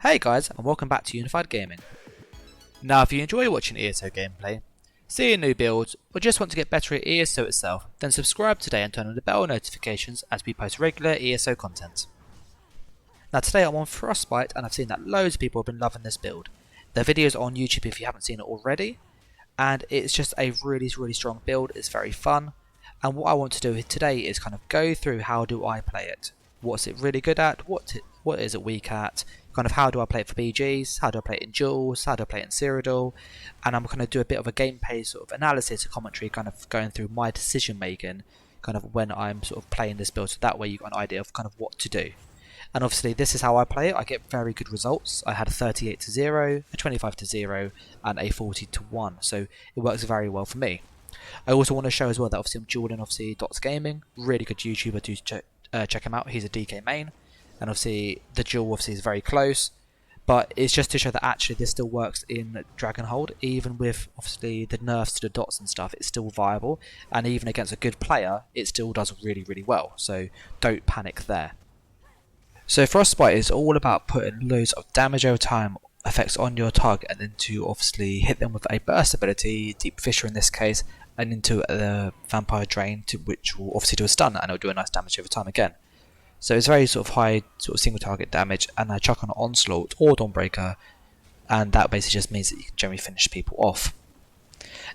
Hey guys, and welcome back to Unified Gaming. Now if you enjoy watching ESO gameplay, see new builds, or just want to get better at ESO itself, then subscribe today and turn on the bell notifications as we post regular ESO content. Now today I'm on Frostbite and I've seen that loads of people have been loving this build. The video's on YouTube if you haven't seen it already, and it's just a really strong build. It's very fun, and what I want to do today is kind of go through how do I play it. What's it really good at, what is it weak at, kind of how do I play it for BGs, how do I play it in duels, how do I play it in Cyrodiil, and I'm going to do a bit of a gameplay sort of analysis, a commentary, kind of going through my decision making, kind of when I'm sort of playing this build, so that way you've got an idea of kind of what to do. And obviously this is how I play it. I get very good results. I had a 38-0, a 25-0, and a 40-1, so it works very well for me. I also want to show as well that obviously I'm dueling Dots Gaming, really good YouTuber, do check him out. He's a DK main, and obviously the duel obviously is very close, but it's just to show that actually this still works in Dragonhold, even with obviously the nerfs to the dots and stuff. It's still viable, and even against a good player it still does really well, so don't panic there. So Frostbite is all about putting loads of damage over time effects on your target, and then to obviously hit them with a burst ability, Deep Fissure in this case, and into the Vampire Drain, which will obviously do a stun and it'll do a nice damage over time again. So it's very sort of high sort of single target damage, and I chuck on Onslaught or Dawnbreaker, and that basically just means that you can generally finish people off.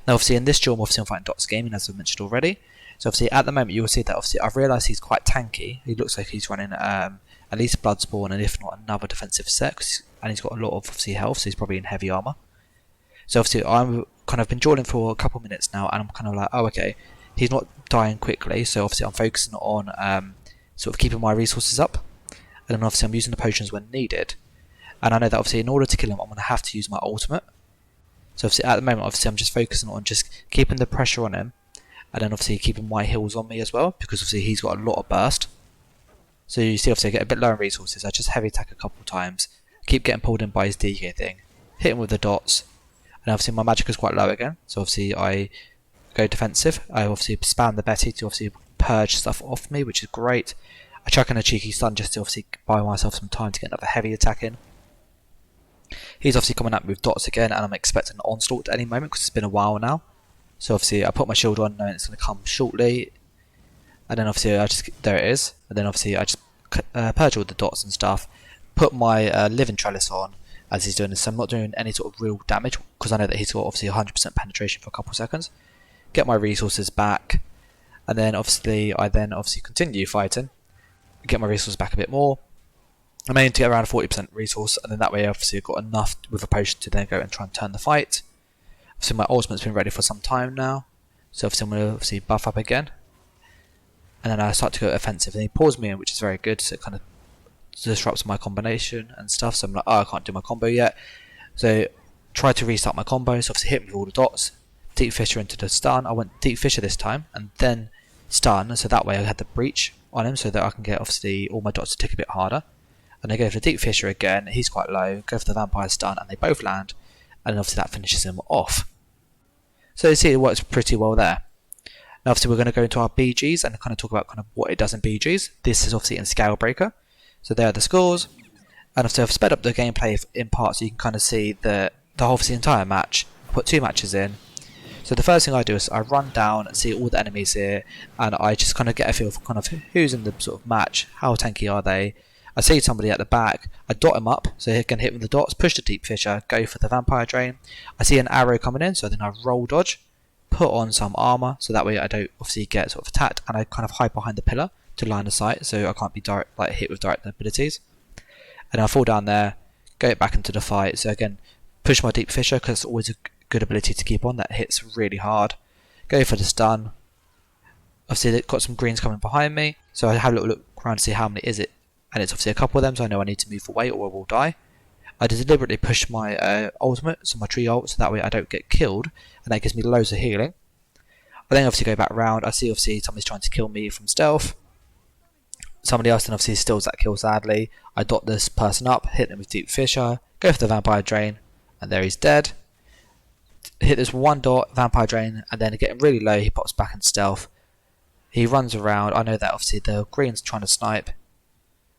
Now obviously in this duel I'm fighting Dots Gaming, as I've mentioned already. So obviously at the moment you will see that obviously I've realised he's quite tanky. He looks like he's running at least Bloodspawn, and if not another defensive set, and he's got a lot of obviously health, so he's probably in heavy armour. So obviously I'm kind of been dueling for a couple minutes now, and I'm kind of like, oh okay, he's not dying quickly, so obviously I'm focusing on sort of keeping my resources up, and then obviously I'm using the potions when needed. And I know that obviously in order to kill him I'm going to have to use my ultimate. So obviously at the moment obviously I'm just focusing on just keeping the pressure on him, and then obviously keeping my heals on me as well, because obviously he's got a lot of burst. So you see obviously I get a bit low in resources, I just heavy attack a couple times, keep getting pulled in by his DK thing, hit him with the dots, and obviously my magic is quite low again, so obviously I go defensive. I obviously spam the Betty to obviously purge stuff off me, which is great. I chuck in a cheeky stun just to obviously buy myself some time to get another heavy attack in. He's obviously coming up with dots again, and I'm expecting an onslaught at any moment because it's been a while now. So obviously I put my shield on knowing it's going to come shortly, and then obviously there it is, and then obviously I just purge all the dots and stuff, put my living trellis on as he's doing this, so I'm not doing any sort of real damage because I know that he's got obviously 100% penetration for a couple of seconds. Get my resources back, and then obviously I continue fighting, get my resources back a bit more. I'm aiming to get around a 40% resource, and then that way obviously I've got enough with a potion to then go and try and turn the fight. Obviously my ultimate's been ready for some time now, so obviously I'm going to obviously buff up again, and then I start to go offensive, and he pulls me in, which is very good, so it kind of disrupts my combination and stuff. So I'm like, oh, I can't do my combo yet, so try to restart my combo. So obviously hit me with all the dots, Deep Fissure into the stun. I went Deep Fissure this time and then stun, so that way I had the breach on him so that I can get obviously all my dots to tick a bit harder. And I go for the Deep Fissure again, he's quite low, go for the Vampire Stun, and they both land, and then obviously that finishes him off. So you see it works pretty well there. Now obviously we're going to go into our BGs and kind of talk about kind of what it does in BGs. This is obviously in Scalebreaker, so there are the scores, and obviously I've sped up the gameplay in part so you can kind of see the obviously entire match. Put 2 matches in. So the first thing I do is I run down and see all the enemies here, and I just kind of get a feel for kind of who's in the sort of match, how tanky are they. I see somebody at the back, I dot him up so he can hit with the dots, push the Deep Fissure, go for the Vampire Drain. I see an arrow coming in, so then I roll dodge, put on some armour so that way I don't obviously get sort of attacked, and I kind of hide behind the pillar to line of sight so I can't be hit with direct abilities. And I fall down there, go back into the fight, so again push my Deep Fissure because it's always a good ability to keep on, that hits really hard. Go for the stun. Obviously they've got some greens coming behind me, so I have a little look around to see how many is it, and it's obviously a couple of them, so I know I need to move away or I will die. I deliberately push my ultimate, so my tree ult, so that way I don't get killed, and that gives me loads of healing. I then obviously go back round, I see obviously somebody's trying to kill me from stealth. Somebody else then obviously steals that kill sadly. I dot this person up, hit them with Deep Fissure, go for the Vampire Drain, and there he's dead. Hit this one dot, Vampire Drain, and then getting really low, he pops back in stealth. He runs around, I know that obviously the green's trying to snipe,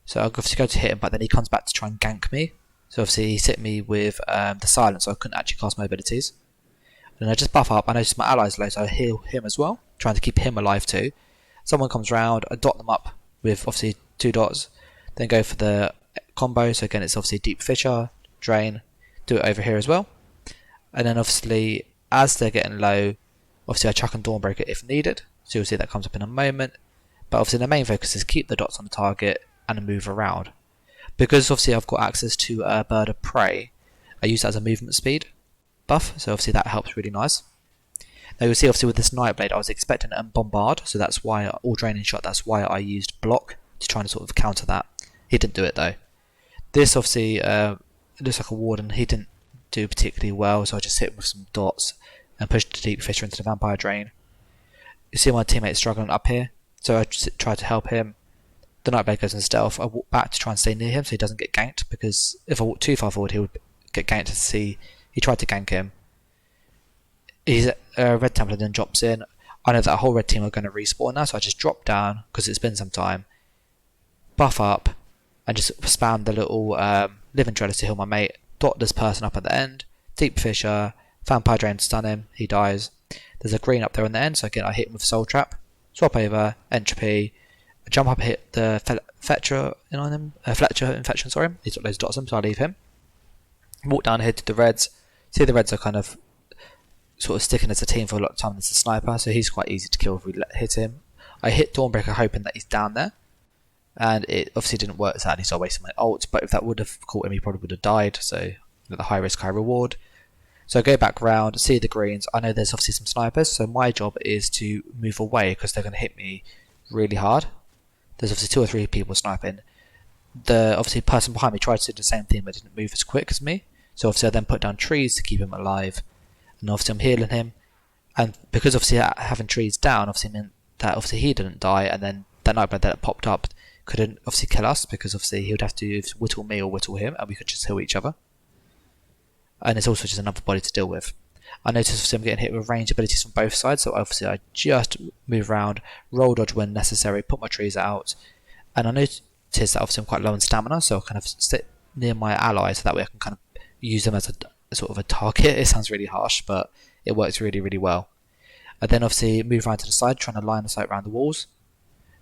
so I'll obviously go to hit him, but then he comes back to try and gank me. So obviously he's hit me with the silence, so I couldn't actually cast my abilities. And I just buff up. I notice my allies low, so I heal him as well, trying to keep him alive too. Someone comes round, I dot them up with obviously 2 dots, then go for the combo. So again, it's obviously Deep Fissure, Drain, do it over here as well. And then obviously, as they're getting low, obviously I chuck on Dawnbreaker if needed. So you'll see that comes up in a moment. But obviously the main focus is keep the dots on the target and move around. Because obviously I've got access to a Bird of Prey, I use that as a movement speed buff, so obviously that helps really nice. Now you'll see obviously with this Nightblade I was expecting a Bombard, so that's why, or Draining Shot, that's why I used Block to try and sort of counter that. He didn't do it though. This obviously looks like a Warden, he didn't do particularly well, so I just hit him with some dots and pushed the Deep Fissure into the Vampire Drain. You see my teammate struggling up here, so I just tried to help him. The Nightblade goes in stealth. I walk back to try and stay near him so he doesn't get ganked, because if I walk too far forward he would get ganked. To see he tried to gank him. He's Red Templar then drops in. I know that a whole red team are going to respawn now, so I just drop down because it's been some time, buff up, and just spam the little Living Dreaders to heal my mate. Dot this person up at the end. Deep Fissure, Vampire Drain to stun him. He dies. There's a green up there on the end, so again I hit him with Soul Trap. Swap over, Entropy. Jump up, hit the Fletcher on him. Fletcher Infection, sorry. He's got loads of dots on him, so I leave him. Walk down here to the Reds. See the Reds are kind of sort of sticking as a team for a lot of time as a sniper, so he's quite easy to kill if we hit him. I hit Dawnbreaker hoping that he's down there, and it obviously didn't work sadly, so I wasted my ult, but if that would have caught him he probably would have died, so the high risk, high reward. So I go back round, see the greens. I know there's obviously some snipers, so my job is to move away because they're going to hit me really hard. There's obviously 2 or 3 people sniping. The obviously person behind me tried to do the same thing but didn't move as quick as me. So obviously I then put down trees to keep him alive. And obviously I'm healing him. And because obviously having trees down obviously meant that obviously he didn't die, and then that Nightblade that popped up couldn't obviously kill us because obviously he would have to whittle me or whittle him, and we could just heal each other. And it's also just another body to deal with. I noticed obviously I'm getting hit with range abilities from both sides, so obviously I just move around, roll dodge when necessary, put my trees out, and I noticed that obviously I'm quite low on stamina, so I'll kind of sit near my ally so that way I can kind of use them as a sort of a target. It sounds really harsh, but it works really, really well. I then obviously move around to the side, trying to line the sight around the walls.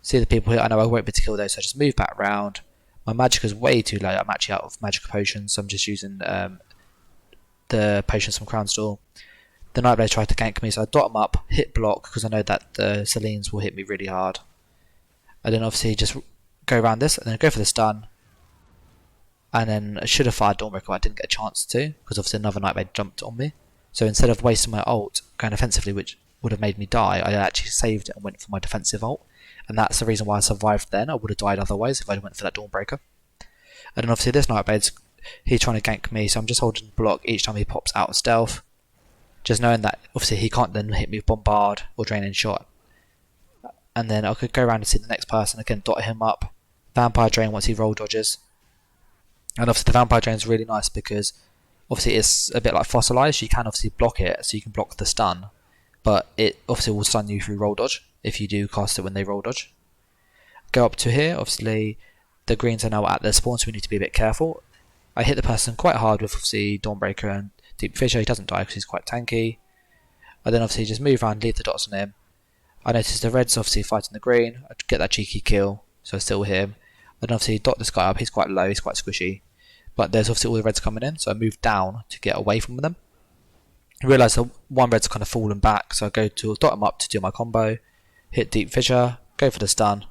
See the people here, I know I won't be able to kill those, so I just move back round. My Magicka is way too low, I'm actually out of Magicka potions, so I'm just using the potions from Crown Store. The Nightblade tried to gank me, so I dot him up, hit block, because I know that the Selines will hit me really hard. I then obviously just go around this, and then go for the stun. And then I should have fired Dawnbreaker, but I didn't get a chance to, because obviously another Nightblade jumped on me. So instead of wasting my ult going offensively, which would have made me die, I actually saved it and went for my defensive ult. And that's the reason why I survived then. I would have died otherwise if I went for that Dawnbreaker. And then obviously this Nightblade's, he's trying to gank me, so I'm just holding block each time he pops out of stealth. Just knowing that obviously he can't then hit me with Bombard or Draining Shot. And then I could go around and see the next person, again dot him up. Vampire Drain once he roll dodges. And obviously the Vampire Drain is really nice because obviously it's a bit like Fossilized. You can obviously block it, so you can block the stun. But it obviously will stun you through roll dodge if you do cast it when they roll dodge. Go up to here, obviously the greens are now at their spawn, so we need to be a bit careful. I hit the person quite hard with obviously Dawnbreaker and Deep Fissure. He doesn't die because he's quite tanky. I then obviously just move around, leave the dots on him. I notice the reds obviously fighting the green. I get that cheeky kill, so I still hit him. I then obviously dot this guy up. He's quite low, he's quite squishy. But there's obviously all the reds coming in, so I move down to get away from them. I realise that one red's kind of fallen back, so I go to dot him up to do my combo. Hit Deep Fissure, go for the stun.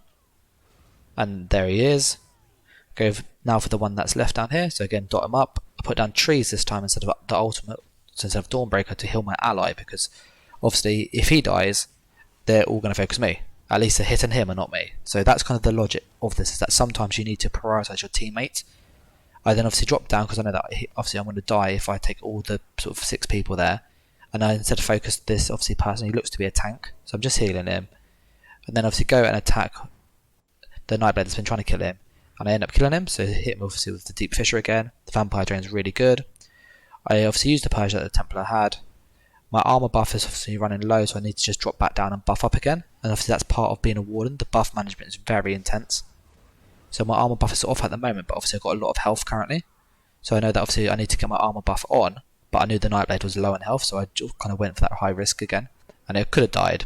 And there he is. Go now for the one that's left down here, so again dot him up. I put down trees this time instead of the ultimate, so instead of Dawnbreaker, to heal my ally, because obviously if he dies they're all going to focus me. At least they're hitting him and not me. So that's kind of the logic of this, is that sometimes you need to prioritise your teammates. I then obviously drop down because I know that obviously I'm going to die if I take all the sort of 6 people there. And I instead focus this obviously person, he looks to be a tank, so I'm just healing him. And then obviously go and attack the Nightblade that's been trying to kill him. And I end up killing him, so hit him obviously with the Deep Fissure again. The Vampire Drain is really good. I obviously used the Purge that the Templar had. My armor buff is obviously running low, so I need to just drop back down and buff up again. And obviously that's part of being a Warden. The buff management is very intense. So my armor buff is off at the moment, but obviously I've got a lot of health currently. So I know that obviously I need to get my armor buff on, but I knew the Nightblade was low in health, so I just kind of went for that high risk again. And it could have died,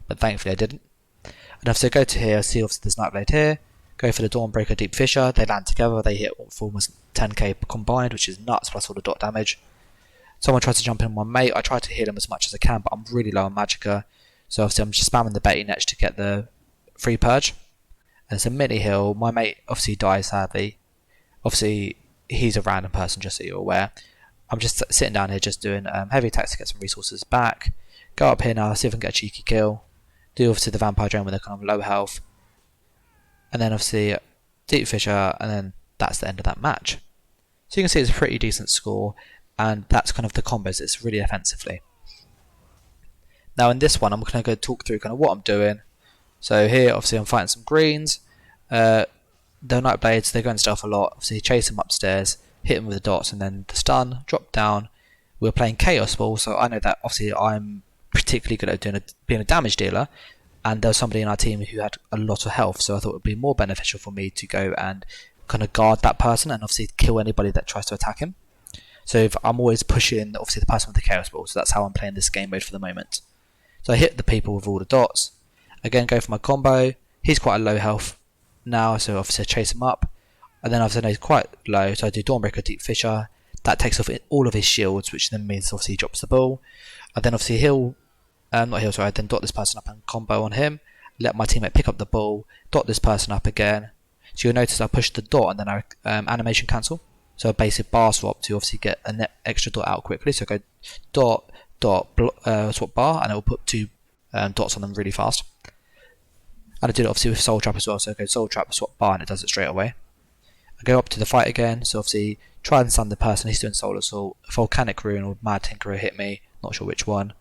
but thankfully I didn't. And obviously I go to here, see obviously there's Nightblade here, go for the Dawnbreaker Deep Fissure, they land together, they hit for almost 10k combined, which is nuts, plus all the dot damage. Someone tries to jump in on my mate, I try to heal him as much as I can, but I'm really low on Magicka, so obviously I'm just spamming the Betty Netch to get the free purge. And it's a mini heal, my mate obviously dies sadly. Obviously he's a random person, just so you're aware. I'm just sitting down here just doing heavy attacks to get some resources back. Go up here now, see if I can get a cheeky kill. Do obviously the Vampire Drain when they're kind of low health. And then obviously Deep Fissure, and then that's the end of that match. So you can see it's a pretty decent score, and that's kind of the combos, it's really offensively. Now in this one I'm going to go talk through kind of what I'm doing. So here obviously I'm fighting some greens. The Nightblades, they're going stealth a lot, obviously chase them upstairs, hit them with the dots and then the stun, drop down. We're playing Chaos Ball, so I know that obviously I'm particularly good at being a damage dealer, and there was somebody in our team who had a lot of health, so I thought it would be more beneficial for me to go and kind of guard that person and obviously kill anybody that tries to attack him. So if I'm always pushing obviously the person with the Chaos Ball, so that's how I'm playing this game mode for the moment. So I hit the people with all the dots, again go for my combo. He's quite a low health now, so obviously I chase him up, and then obviously he's quite low, so I do Dawnbreaker Deep Fissure. That takes off all of his shields, which then means obviously he drops the ball. I then obviously I then dot this person up and combo on him, let my teammate pick up the ball, dot this person up again. So you'll notice I push the dot and then I animation cancel. So a basic bar swap to obviously get an extra dot out quickly. So I go swap bar, and it will put two dots on them really fast. And I did it obviously with Soul Trap as well, so I go Soul Trap, swap bar, and it does it straight away. I go up to the fight again, so obviously try and stun the person, he's doing Soul Assault. Volcanic Rune or Mad Tinkerer hit me, not sure which one.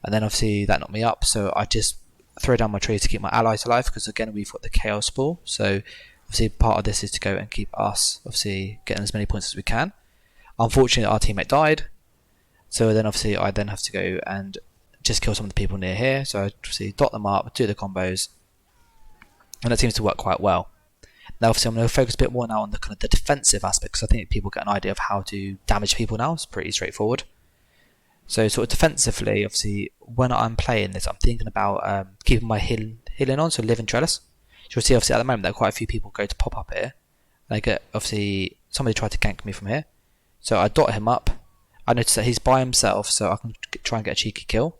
And then obviously that knocked me up, so I just throw down my tree to keep my allies alive, because again we've got the Chaos Ball, so obviously part of this is to go and keep us obviously getting as many points as we can. Unfortunately our teammate died, so then obviously I then have to go and just kill some of the people near here, so I obviously dot them up, do the combos, and that seems to work quite well. Now obviously I'm going to focus a bit more now on the kind of the defensive aspects, because I think people get an idea of how to damage people now. It's pretty straightforward. So sort of defensively, obviously when I'm playing this, I'm thinking about keeping my healing on, so Living Trellis. You'll see obviously at the moment that quite a few people go to pop up here. And I get obviously somebody tried to gank me from here, so I dot him up. I notice that he's by himself, so I can try and get a cheeky kill.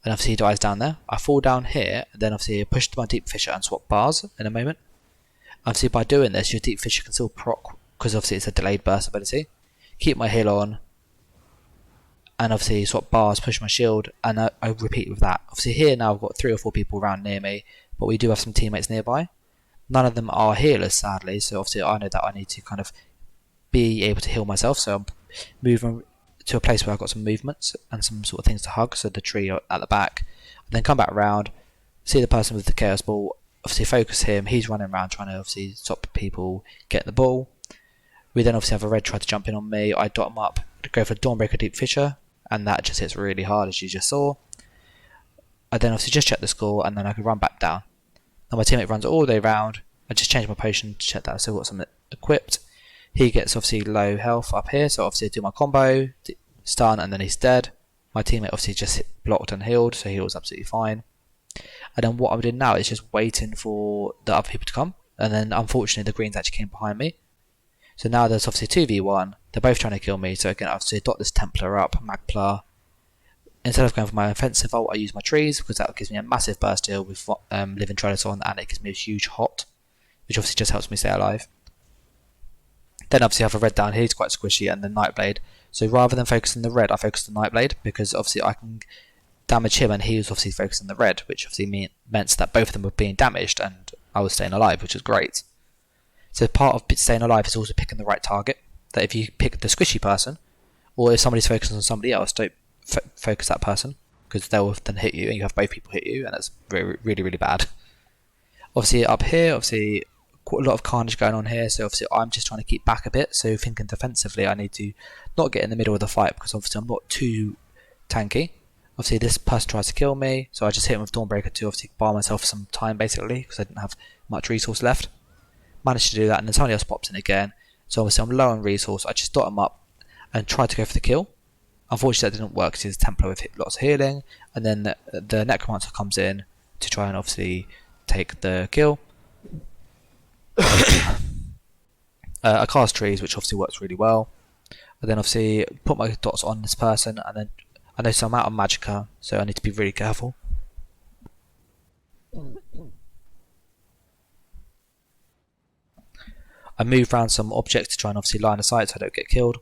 And obviously he dies down there. I fall down here, and then obviously I push to my Deep Fissure and swap bars in a moment. Obviously by doing this, your Deep Fissure can still proc, because obviously it's a delayed burst ability. Keep my heal on, and obviously swap bars, push my shield, and I repeat with that. Obviously here now I've got 3 or 4 people around near me, but we do have some teammates nearby. None of them are healers sadly, so obviously I know that I need to kind of be able to heal myself, so I'm moving to a place where I've got some movements and some sort of things to hug, so the tree at the back. And then come back around, see the person with the Chaos Ball, obviously focus him, he's running around trying to obviously stop people getting the ball. We then obviously have a red try to jump in on me, I dot him up, go for Dawnbreaker Deep Fissure, and that just hits really hard as you just saw. I then obviously just check the score, and then I can run back down. Now my teammate runs all the way around, I just change my potion to check that I've still got something equipped. He gets obviously low health up here, so obviously I do my combo, stun, and then he's dead. My teammate obviously just blocked and healed, so he was absolutely fine. And then what I'm doing now is just waiting for the other people to come, and then unfortunately the greens actually came behind me. So now there's obviously 2v1, they're both trying to kill me, so again obviously dot this Templar up, Magplar. Instead of going for my offensive ult, I use my trees, because that gives me a massive burst heal with Living Trellis on, and it gives me a huge hot, which obviously just helps me stay alive. Then obviously I have a red down here, he's quite squishy, and the Nightblade. So rather than focusing the red, I focused the Nightblade, because obviously I can damage him, and he was obviously focusing the red, which obviously meant that both of them were being damaged, and I was staying alive, which was great. So part of staying alive is also picking the right target. That if you pick the squishy person, or if somebody's focusing on somebody else, don't focus that person, because they'll then hit you, and you have both people hit you, and that's really, really bad. Obviously up here, obviously quite a lot of carnage going on here, so obviously I'm just trying to keep back a bit, so thinking defensively I need to not get in the middle of the fight, because obviously I'm not too tanky. Obviously this person tries to kill me, so I just hit him with Dawnbreaker to obviously buy myself some time basically, because I didn't have much resource left. Managed to do that, and then somebody else pops in again, So obviously I'm low on resource, I just dot him up and try to go for the kill. Unfortunately that didn't work because he's a Templar with lots of healing, and then the Necromancer comes in to try and obviously take the kill. I cast trees, which obviously works really well. And then obviously put my dots on this person, and then I know I'm out of Magicka, so I need to be really careful. I move around some objects to try and obviously line of sight so I don't get killed.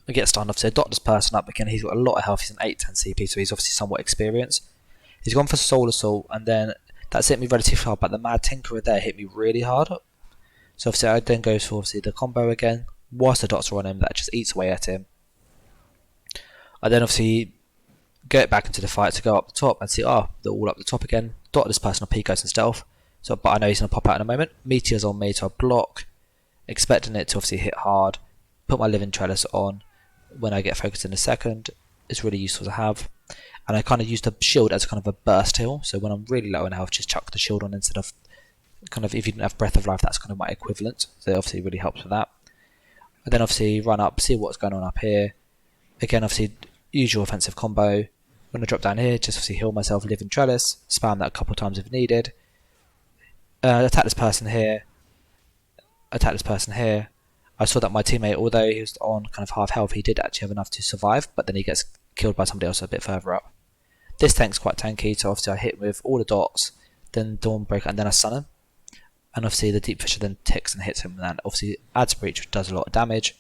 I get stunned, obviously I dot this person up again. He's got a lot of health, he's an 810 CP, so he's obviously somewhat experienced. He's gone for Soul Assault, and then that's hit me relatively hard, but the Mad Tinkerer there hit me really hard. So obviously I then go for obviously the combo again. Whilst the dots are on him, that just eats away at him. I then obviously get back into the fight to go up the top and see, they're all up the top again. Dot this person on Picos and Stealth. So, but I know he's going to pop out in a moment. Meteor's on me, so I block, expecting it to obviously hit hard. Put my Living Trellis on when I get focused in a second. It's really useful to have. And I kind of use the shield as kind of a burst heal. So when I'm really low in health, just chuck the shield on instead of kind of, if you didn't have Breath of Life, that's kind of my equivalent. So it obviously really helps with that. And then obviously run up, see what's going on up here. Again, obviously, usual offensive combo. When I drop down here, just obviously heal myself, Living Trellis, spam that a couple of times if needed. Attack this person here. Attack this person here. I saw that my teammate, although he was on kind of half health, he did actually have enough to survive, but then he gets killed by somebody else a bit further up. This tank's quite tanky, so obviously I hit with all the dots, then Dawnbreaker, and then I stun him. And obviously the Deep Fisher then ticks and hits him, and then obviously adds Breach, which does a lot of damage.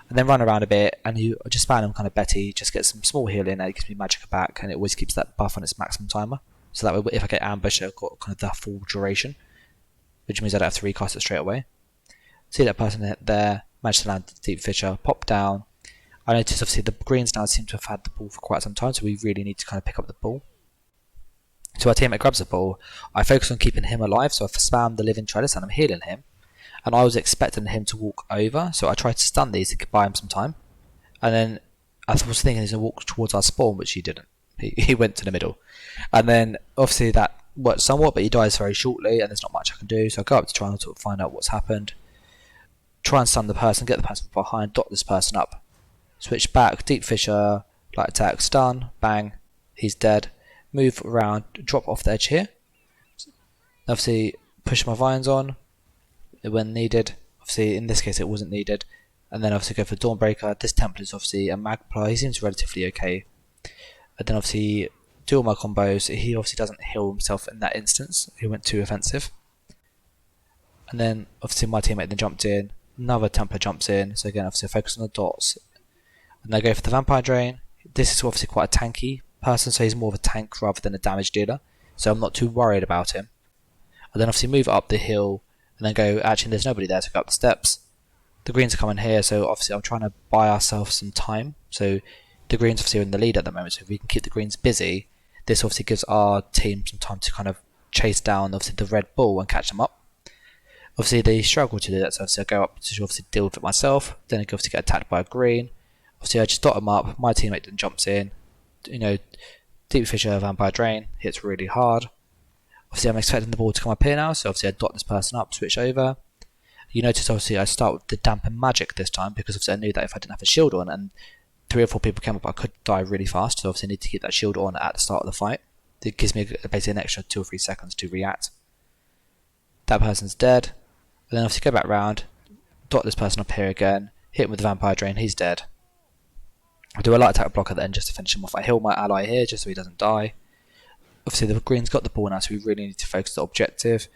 And then run around a bit, and you just spam him kind of Betty, just get some small healing, and it gives me Magicka back, and it always keeps that buff on its maximum timer. So that way, if I get ambushed, I've got kind of the full duration, which means I don't have to recast it straight away. See that person hit there, managed to land the Deep Fisher, pop down. I noticed obviously the Greens now seem to have had the ball for quite some time, so we really need to kind of pick up the ball. So our teammate grabs the ball, I focus on keeping him alive, so I spam the Living Trellis and I'm healing him. And I was expecting him to walk over, so I tried to stun these to buy him some time. And then I was thinking he's going to walk towards our spawn, which he didn't. He went to the middle. And then obviously that worked somewhat, but he dies very shortly and there's not much I can do. So I go up to try and sort of find out what's happened. Try and stun the person, get the person from behind, dot this person up. Switch back, Deep Fisher, light attack, stun, bang, he's dead. Move around, drop off the edge here. Obviously push my vines on when needed. Obviously in this case it wasn't needed. And then obviously go for Dawnbreaker. This Templar is obviously a Magpie, he seems relatively okay. And then obviously do all my combos. He obviously doesn't heal himself in that instance, he went too offensive. And then obviously my teammate then jumped in, another Templar jumps in, so again obviously I focus on the dots. And I go for the Vampire Drain. This is obviously quite a tanky person, so he's more of a tank rather than a damage dealer, so I'm not too worried about him. And then obviously move up the hill and then go, actually there's nobody there, to go up the steps. The Greens are coming here, so obviously I'm trying to buy ourselves some time. So the Greens obviously are in the lead at the moment, so if we can keep the Greens busy, this obviously gives our team some time to kind of chase down obviously the Red Bull and catch them up. Obviously they struggle to do that, so obviously I go up to obviously deal with it myself. Then I obviously get attacked by a Green. Obviously I just dot them up, my teammate then jumps in. You know, Deep Fisher, Vampire Drain, hits really hard. Obviously I'm expecting the ball to come up here now, so obviously I dot this person up, switch over. You notice obviously I start with the Dampen Magic this time, because obviously I knew that if I didn't have a shield on and 3 or 4 people came up, I could die really fast, so obviously I need to keep that shield on at the start of the fight. It gives me basically an extra 2 or 3 seconds to react. That person's dead. And then obviously go back round, dot this person up here again, hit him with the Vampire Drain, he's dead. I do a light attack block at the end just to finish him off. I heal my ally here just so he doesn't die. Obviously the Green's got the ball now, so we really need to focus the objective.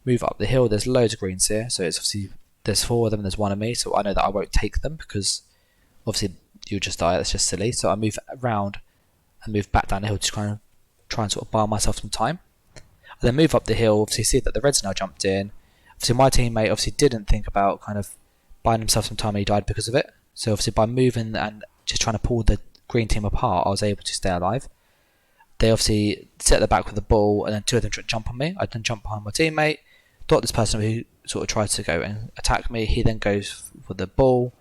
Move up the hill, there's loads of Greens here, so it's obviously there's 4 of them and there's 1 of me, so I know that I won't take them because obviously you'll just die, that's just silly. So I move around and move back down the hill to try and sort of buy myself some time. I then move up the hill, obviously see that the Reds now jumped in. Obviously my teammate obviously didn't think about kind of buying himself some time and he died because of it. So obviously by moving and just trying to pull the Green team apart, I was able to stay alive. They obviously sit at the back with the ball, and then 2 of them jump on me. I then jump behind my teammate, dot this person who sort of tries to go and attack me. He then goes for the ball.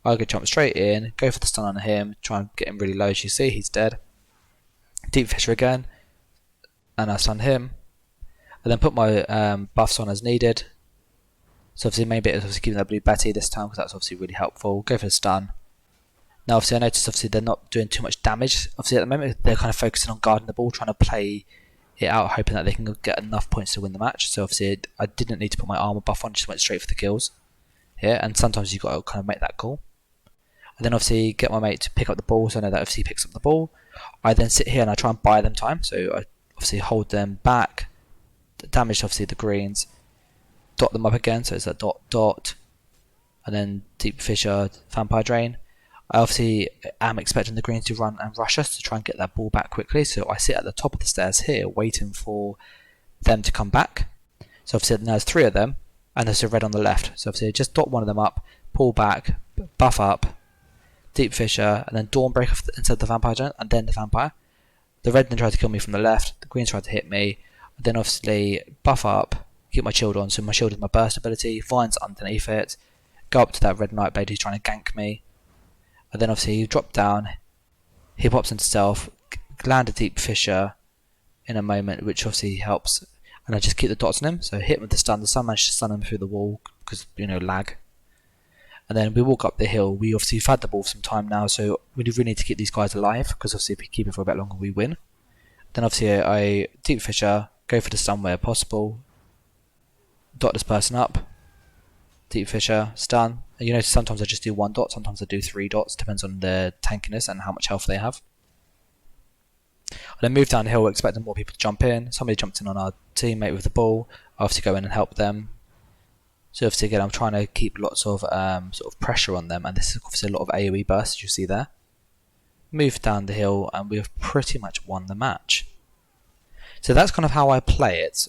I go jump straight in, go for the stun on him, try and get him really low. As you see, he's dead. Deep Fisher again, and I stun him. I then put my buffs on as needed. So obviously the main bit is obviously keeping that blue Betty this time, because that's obviously really helpful. Go for the stun. Now obviously I noticed obviously they're not doing too much damage. Obviously at the moment they're kind of focusing on guarding the ball, trying to play it out, hoping that they can get enough points to win the match. So obviously I didn't need to put my armor buff on, just went straight for the kills here. And sometimes you've got to kind of make that call. And then obviously get my mate to pick up the ball, so I know that obviously he picks up the ball. I then sit here and I try and buy them time, so I obviously hold them back, damage obviously the greens, dot them up again, so it's a dot dot, and then deep fissure, vampire drain. I obviously am expecting the greens to run and rush us to try and get that ball back quickly, so I sit at the top of the stairs here waiting for them to come back. So obviously there's 3 of them, and there's a red on the left, so obviously just dot one of them up, pull back, buff up, deep fissure, and then Dawnbreaker instead of the vampire giant, and then the vampire. The red then tried to kill me from the left, the green tried to hit me, and then obviously buff up, keep my shield on, so my shield is my burst ability, Vine's underneath it, go up to that red Nightblade who's trying to gank me, and then obviously you drop down, he pops into stealth, land a deep fissure in a moment, which obviously helps, and I just keep the dots on him, so hit him with the stun managed to stun him through the wall, because, you know, lag. And then we walk up the hill. We obviously have had the ball for some time now, so we really need to keep these guys alive, because obviously if we keep it for a bit longer, we win. Then obviously I deep fissure, go for the stun where possible, dot this person up, deep fissure, stun. And you notice sometimes I just do 1 dot, sometimes I do 3 dots, depends on their tankiness and how much health they have. I then move down the hill expecting more people to jump in. Somebody jumped in on our teammate with the ball. I obviously go in and help them. So obviously again I'm trying to keep lots of sort of pressure on them, and this is obviously a lot of AoE bursts as you see there. Move down the hill and we have pretty much won the match. So that's kind of how I play it.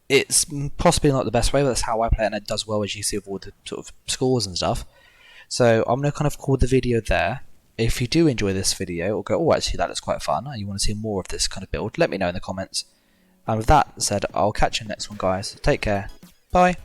It's possibly not the best way, but that's how I play it, and it does well as you see with all the sort of scores and stuff. So I'm going to kind of call the video there. If you do enjoy this video or go, oh actually that looks quite fun, and you want to see more of this kind of build, let me know in the comments. And with that said, I'll catch you in the next one guys. Take care. Bye.